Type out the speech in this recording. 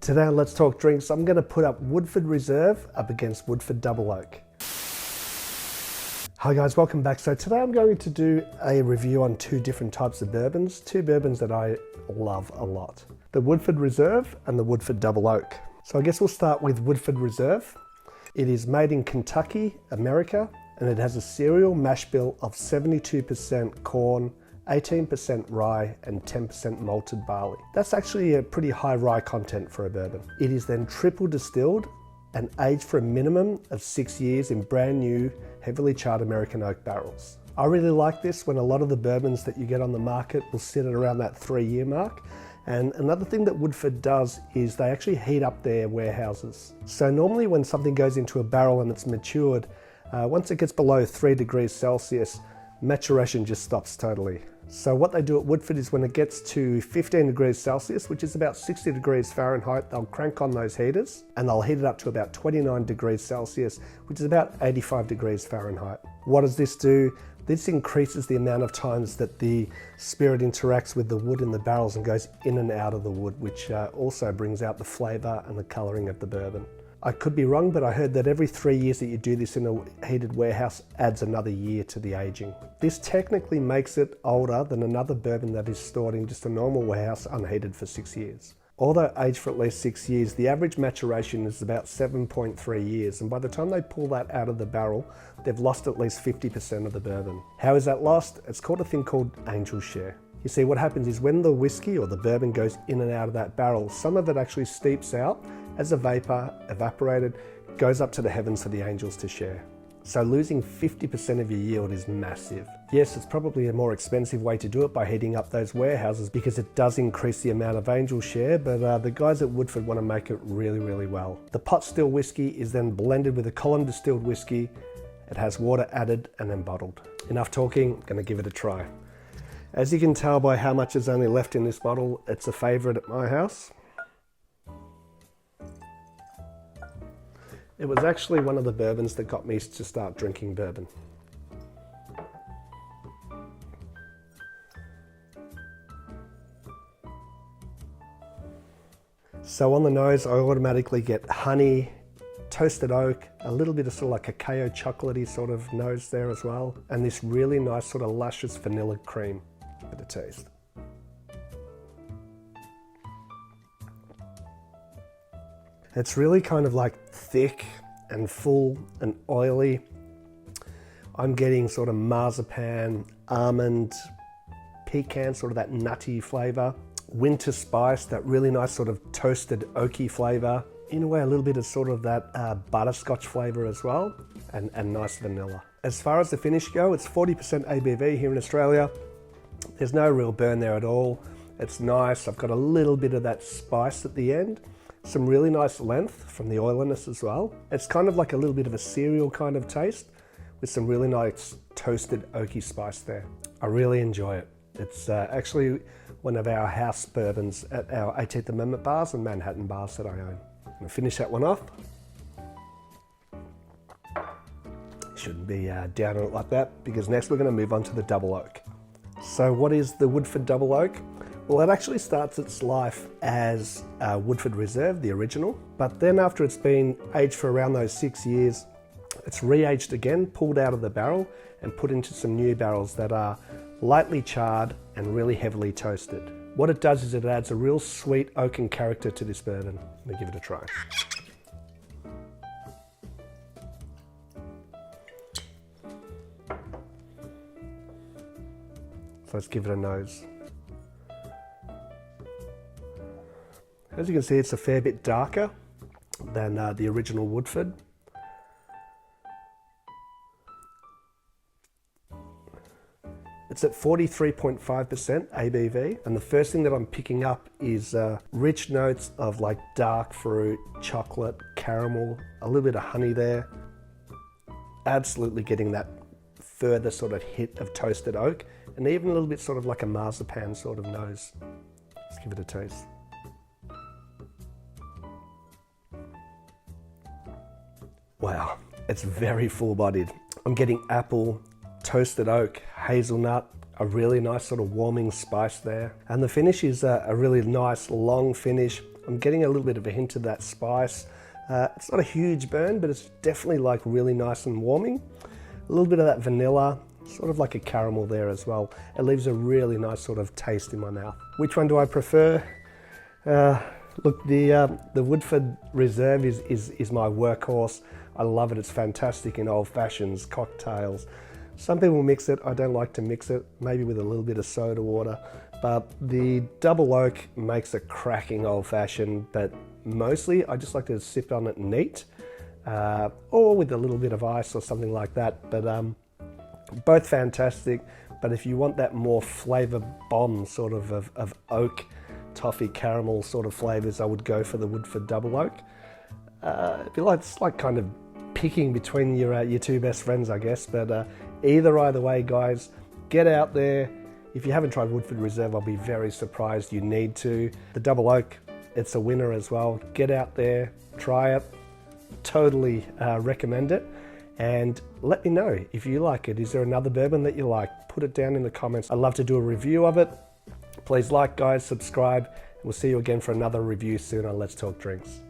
Today on Let's Talk Drinks, I'm going to put up Woodford Reserve up against Woodford Double Oak. Hi guys, welcome back. So today I'm going to do a review on two different types of bourbons, two bourbons that I love a lot. The Woodford Reserve and the Woodford Double Oak. So I guess we'll start with Woodford Reserve. It is made in Kentucky, America, and it has a cereal mash bill of 72% corn, 18% rye and 10% malted barley. That's actually a pretty high rye content for a bourbon. It is then triple distilled and aged for a minimum of 6 years in brand new, heavily charred American oak barrels. I really like this when a lot of the bourbons that you get on the market will sit at around that 3-year mark. And another thing that Woodford does is they actually heat up their warehouses. So normally when something goes into a barrel and it's matured, once it gets below 3 degrees Celsius, maturation just stops totally. So what they do at Woodford is when it gets to 15 degrees Celsius, which is about 60 degrees Fahrenheit, they'll crank on those heaters and they'll heat it up to about 29 degrees Celsius, which is about 85 degrees Fahrenheit. What does this do? This increases the amount of times that the spirit interacts with the wood in the barrels and goes in and out of the wood, which also brings out the flavor and the coloring of the bourbon. I could be wrong, but I heard that every 3 years that you do this in a heated warehouse adds another year to the aging. This technically makes it older than another bourbon that is stored in just a normal warehouse unheated for 6 years. Although aged for at least 6 years, the average maturation is about 7.3 years, and by the time they pull that out of the barrel, they've lost at least 50% of the bourbon. How is that lost? It's called a thing called angel share. You see, what happens is when the whiskey or the bourbon goes in and out of that barrel, some of it actually steeps out as a vapor, evaporated, goes up to the heavens for the angels to share. So losing 50% of your yield is massive. Yes, it's probably a more expensive way to do it by heating up those warehouses because it does increase the amount of angel share, but the guys at Woodford want to make it really, really well. The pot still whiskey is then blended with a column distilled whiskey. It has water added and then bottled. Enough talking, gonna give it a try. As you can tell by how much is only left in this bottle, it's a favorite at my house. It was actually one of the bourbons that got me to start drinking bourbon. So on the nose, I automatically get honey, toasted oak, a little bit of sort of like cacao chocolatey sort of nose there as well, and this really nice sort of luscious vanilla cream for the taste. It's really kind of like thick and full and oily. I'm getting sort of marzipan, almond, pecan, sort of that nutty flavor. Winter spice, that really nice sort of toasted oaky flavor. In a way, a little bit of sort of that butterscotch flavor as well, and nice vanilla. As far as the finish go, it's 40% ABV here in Australia. There's no real burn there at all. It's nice. I've got a little bit of that spice at the end. Some really nice length from the oiliness as well. It's kind of like a little bit of a cereal kind of taste with some really nice toasted oaky spice there. I really enjoy it. It's actually one of our house bourbons at our 18th Amendment bars and Manhattan bars that I own. I'm gonna finish that one off. Shouldn't be down on it like that because next we're gonna move on to the Double Oak. So what is the Woodford Double Oak? Well, it actually starts its life as Woodford Reserve, the original, but then after it's been aged for around those 6 years, it's re-aged again, pulled out of the barrel and put into some new barrels that are lightly charred and really heavily toasted. What it does is it adds a real sweet oaken character to this bourbon. Let me give it a try. So let's give it a nose. As you can see, it's a fair bit darker than the original Woodford. It's at 43.5% ABV, and the first thing that I'm picking up is rich notes of like dark fruit, chocolate, caramel, a little bit of honey there. Absolutely getting that further sort of hit of toasted oak, and even a little bit sort of like a marzipan sort of nose. Let's give it a taste. Wow, it's very full-bodied. I'm getting apple, toasted oak, hazelnut, a really nice sort of warming spice there. And the finish is a really nice long finish I'm getting a little bit of a hint of that spice. It's not a huge burn, but it's definitely like really nice and warming. A little bit of that vanilla, sort of like a caramel there as well. It leaves a really nice sort of taste in my mouth. Which one do I prefer? Look, the Woodford Reserve is my workhorse. I love it. It's fantastic in old fashions, cocktails. Some people mix it. I don't like to mix it, maybe with a little bit of soda water. But the double oak makes a cracking old fashioned, but mostly I just like to sip on it neat, or with a little bit of ice or something like that. But both fantastic. But if you want that more flavor bomb sort of oak, toffee, caramel sort of flavors, I would go for the Woodford double oak. It's like kind of picking between your two best friends, I guess. But either way, guys, get out there. If you haven't tried Woodford Reserve, I'll be very surprised. You need to. The double oak, it's a winner as well. Get out there, try it. Totally recommend it. And let me know if you like it. Is there another bourbon that you like? Put it down in the comments. I'd love to do a review of it. Please like, guys, subscribe. We'll see you again for another review soon on Let's Talk Drinks.